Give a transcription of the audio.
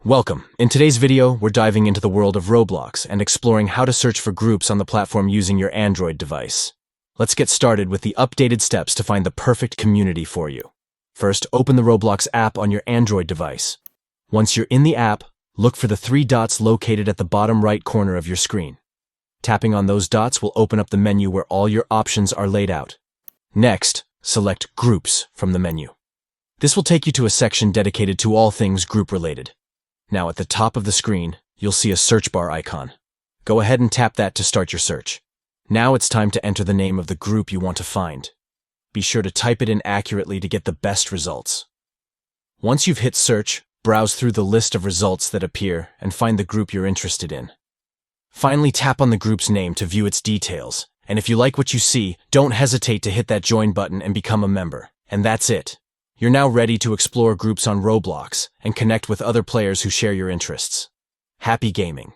Welcome. In today's video, we're diving into the world of Roblox and exploring how to search for groups on the platform using your Android device. Let's get started with the updated steps to find the perfect community for you. First, open the Roblox app on your Android device. Once you're in the app, look for the three dots located at the bottom right corner of your screen. Tapping on those dots will open up the menu where all your options are laid out. Next, select Groups from the menu. This will take you to a section dedicated to all things group-related. Now at the top of the screen, you'll see a search bar icon. Go ahead and tap that to start your search. Now it's time to enter the name of the group you want to find. Be sure to type it in accurately to get the best results. Once you've hit search, browse through the list of results that appear and find the group you're interested in. Finally, tap on the group's name to view its details. And if you like what you see, don't hesitate to hit that join button and become a member. And that's it. You're now ready to explore groups on Roblox and connect with other players who share your interests. Happy gaming!